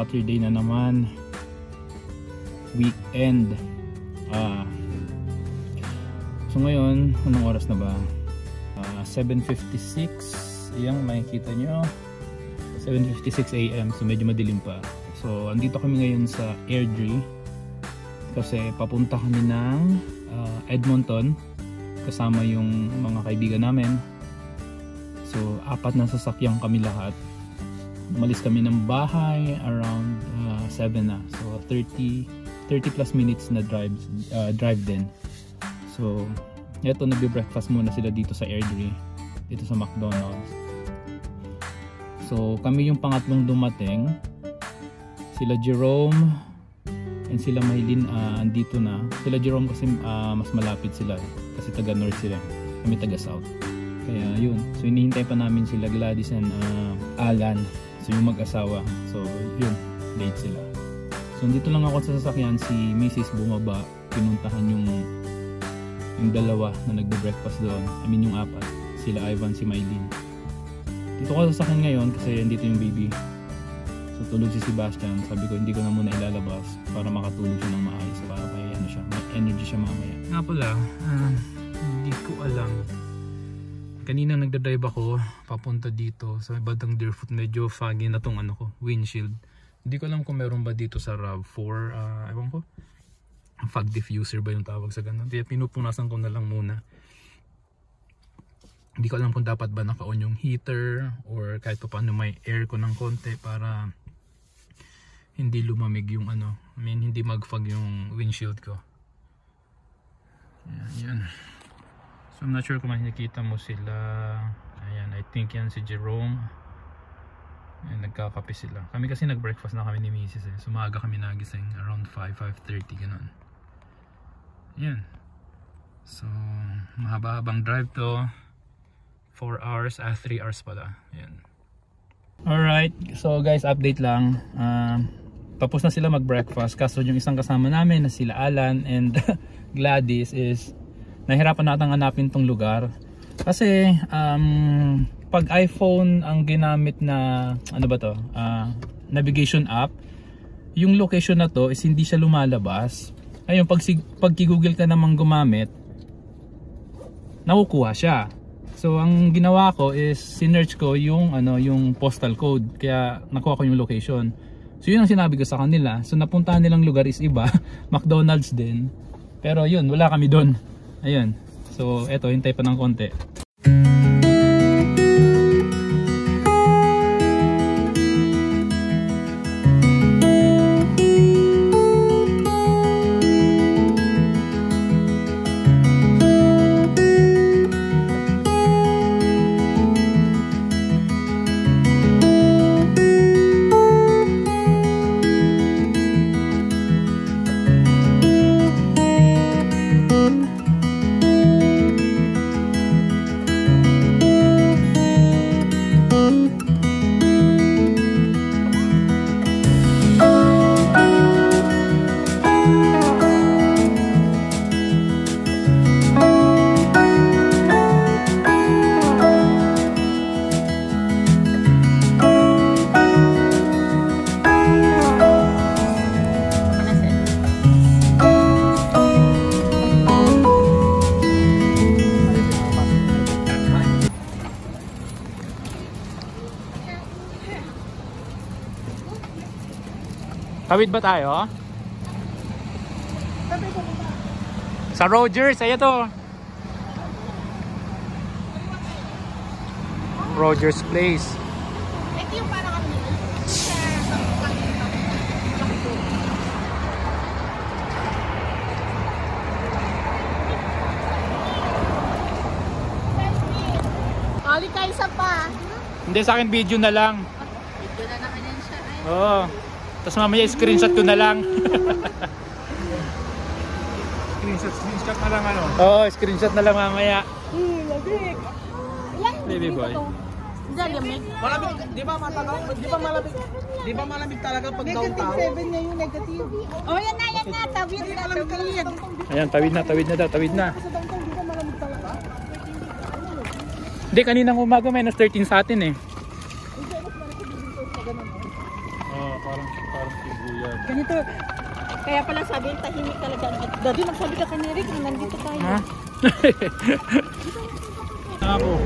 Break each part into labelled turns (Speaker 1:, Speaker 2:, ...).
Speaker 1: Saturday na naman, weekend. So ngayon, anong oras na ba? 7:56. Yang makikita nyo, 7:56 AM. So medyo madilim pa. So andito kami ngayon sa Airdrie kasi papunta kami ng Edmonton kasama yung mga kaibigan namin. So 4 na sasakyan kami lahat. Umalis kami ng bahay around 7 na. So 30 plus minutes na drive din. So eto, nagbe-breakfast muna sila dito sa Airdrie, dito sa McDonald's. So kami yung pangatlong dumating. Sila Jerome and sila Maylin andito na. Sila Jerome kasi mas malapit sila kasi taga north sila, kami taga south. Kaya yun, so hinihintay pa namin sila Gladys and Alan, so yung mag-asawa. So yun, late sila. So dito lang ako sa sasakyan, si Mrs. bumaba, pinuntahan yung dalawa na nagbe-breakfast doon. I mean yung 4, sila Ivan, si Maylin. Dito ko sa akin ngayon kasi andito yung baby. So tulog si Sebastian. Sabi ko hindi ko na muna ilalabas para makatulog siya ng maayos, para may ano siya, may energy siya mamaya. Nga pala, hindi ko alam. Kanina nagdadrive ako papunta dito sa bandang Deerfoot. Medyo foggy na tong ano ko, windshield. Hindi ko alam kung meron ba dito sa RAV4, ewan ko, fog diffuser ba yung tawag sa ganun. Kaya pinupunasan ko na lang muna. Hindi ko alam kung dapat ba naka-on yung heater or kahit pa paano may air ko ng konti para hindi lumamig yung ano, I mean hindi mag-fog yung windshield ko. Yan. So I'm not sure kung makikita mo sila. Ayan, I think yan si Jerome. Ayan, nagkakape sila. Kami kasi nag-breakfast na kami ni Mrs. So maaga kami nagising, around 5:30 ganun. Yan. So mahaba-habang drive to. 4 hours, 3 hours pala. Yan. Alright, so guys, update lang. Tapos na sila mag-breakfast. Kaso yung isang kasama namin na sila Alan and Gladys is nahirapan natin hanapin tong lugar. Kasi pag iPhone ang ginamit na ano ba to? Navigation app, yung location na to is hindi siya lumalabas. Ayun, pag Google ka namang gumamit, nakukuha siya. So ang ginawa ko is sinearch ko yung ano, yung postal code, kaya nakuha ko yung location. So yun ang sinabi ko sa kanila. So napuntahan nilang lugar is iba, McDonald's din. Pero yun, wala kami doon. Ayun. So eto, hintay pa ng konti. Tawid ba tayo? Sa Rogers, ayan to. Rogers Place.
Speaker 2: Ito yung parang ano nila. Ali ka isa pa.
Speaker 1: Hindi, sa akin video na lang.
Speaker 2: Video na naman yan siya.
Speaker 1: Oo. Tapos mamaya screenshot ko na lang.
Speaker 3: Screenshot na lang ano?
Speaker 1: Oo, screenshot na lang mamaya.
Speaker 2: Labig.
Speaker 1: Baby boy.
Speaker 2: Lamig.
Speaker 3: Malamig, di ba matagaw? Di ba malamig talaga pag daw tao?
Speaker 2: -7 niya yung negative. Oh, yan na. Tawid na, tawid.
Speaker 1: Ayan, tawid na daw, tawid na. Hindi, kaninang umaga -13 sa atin eh.
Speaker 3: Oo, parang
Speaker 1: parang sibuyas.
Speaker 2: Ganito. Kaya pala sabi, tahimik talaga. Daddy, magsabi ka kay Rick na nandito tayo.
Speaker 1: Ha?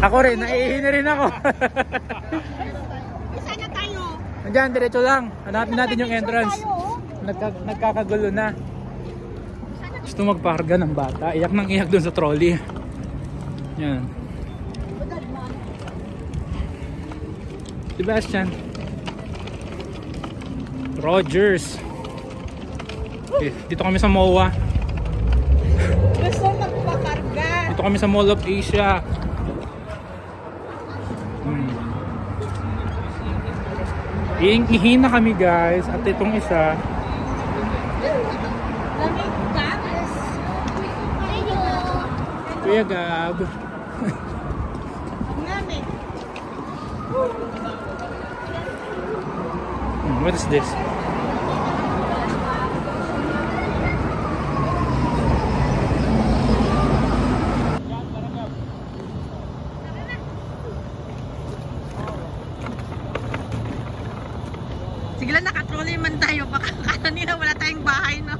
Speaker 1: Ako rin, naiihina rin ako.
Speaker 2: Saan na tayo?
Speaker 1: Nandiyan, diretso lang. Hanapin natin yung entrance. Nagkakagulo na. Gusto magparga ng bata. Iyak nang iyak dun sa trolley. Yan. Sebastian. Rogers. Okay, dito kami sa MOA.
Speaker 2: Gusto magpakarga.
Speaker 1: Dito kami sa Mall of Asia. Ihina kami guys. At itong isa
Speaker 2: Lamig gas.
Speaker 1: Kuya Gab.
Speaker 2: Ang lamig.
Speaker 1: What is this?
Speaker 2: Sige lang, nakatrolley man tayo. Baka kanina wala tayong bahay, no?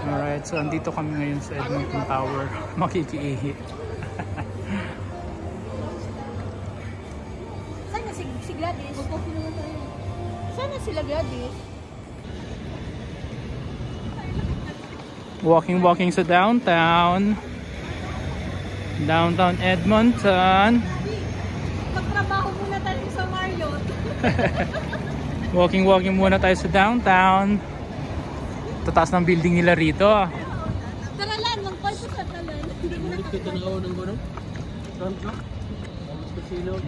Speaker 1: Alright, so andito kami ngayon sa Edmonton Tower. Makikiihi.
Speaker 2: Sana si Gladys? Sana sila Gladys?
Speaker 1: Walking sa downtown. Downtown Edmonton.
Speaker 2: Magtrabaho muna tayo sa Marriott.
Speaker 1: Walking muna tayo sa downtown. Tataas ng building nila rito.
Speaker 2: Taralan, magpasok sa talan.
Speaker 3: Bumalik ka tanaw ng ano? Front lock? Casino.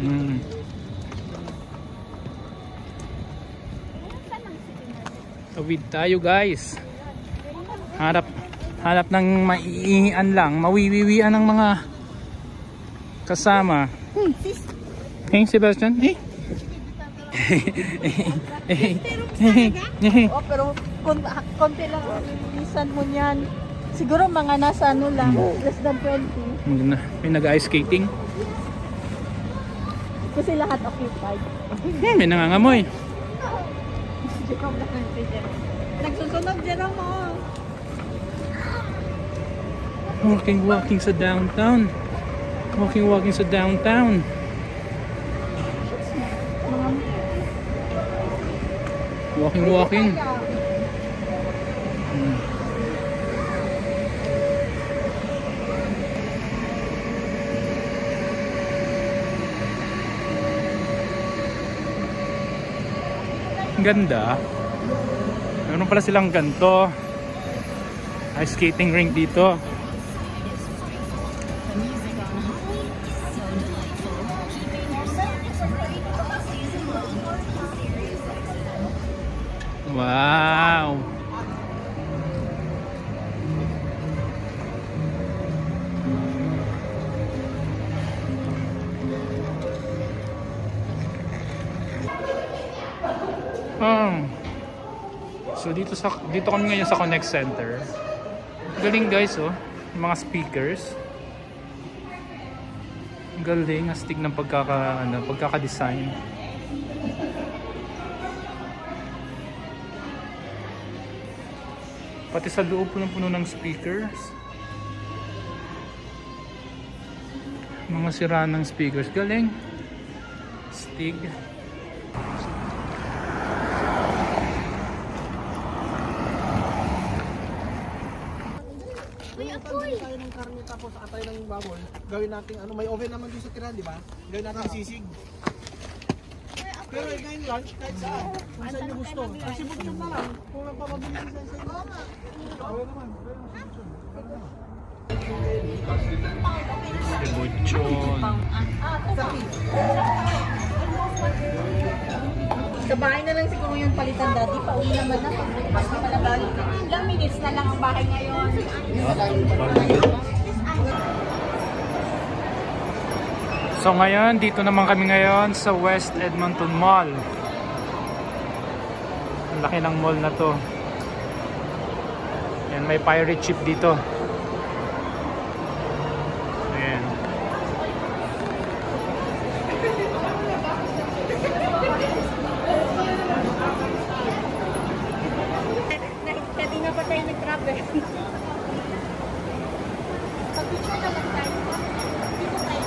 Speaker 1: Tawid tayo guys. Hanap ng maiingian lang, mawiwiwian ng mga kasama. Hey Sebastian, hey.
Speaker 2: Oh, pero konti lang ang lilisan mo niyan. Siguro mga nasa ano lang, less than 20.
Speaker 1: May nag-ice skating.
Speaker 2: Kasi lahat occupied.
Speaker 1: May nangangamoy.
Speaker 2: Nagsusunog dyan mo.
Speaker 1: Walking sa downtown. Walking sa downtown. Walking. Ang ganda. Meron pala silang ganito. Ice skating rink dito. Wow. So dito kami ngayon sa Connect Center. Galing guys, oh. Yung mga speakers. Galing, astig ng pagkaka-design. Pati sa loob punong-puno ng speakers. Mga sira ng speakers. Galing. Astig.
Speaker 3: Tayo ng karne tapos atay ng baboy. Gawin natin ano, may oven naman dito sa tirahan, di ba? Gawin natin sisig. Pero ngayon lunch, kahit saan. Kung saan nyo gusto. Kasi bukyan na lang. Kung nagpapabili sa isa. Okay naman.
Speaker 1: Lechon.
Speaker 2: Sa bahay na lang siguro yung palitan dati. Pauwi naman na. Mas na malagal. Ilang minutes na lang ang bahay ngayon.
Speaker 1: So ngayon, dito naman kami ngayon sa West Edmonton Mall. Ang laki ng mall na to. Yan, may pirate ship dito. Ayan.
Speaker 2: Kanina pa tayo nag-travel. Pag-picture naman tayo. Dito tayo.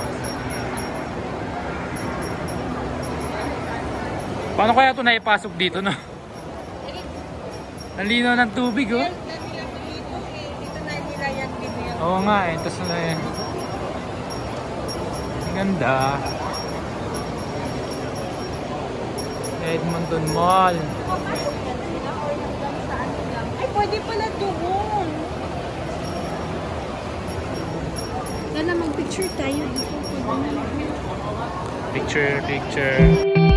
Speaker 1: Paano kaya ito naipasok dito, no? Nalinaw ng tubig, oh.
Speaker 2: Dito na nila yan din yan.
Speaker 1: Oo nga, eh. Tapos na yan. Ang ganda. Edmonton Mall.
Speaker 2: Papasok yan sila or hanggang saan lang. Ay, pwede pala doon. Lala, mag-picture tayo dito.
Speaker 1: Picture.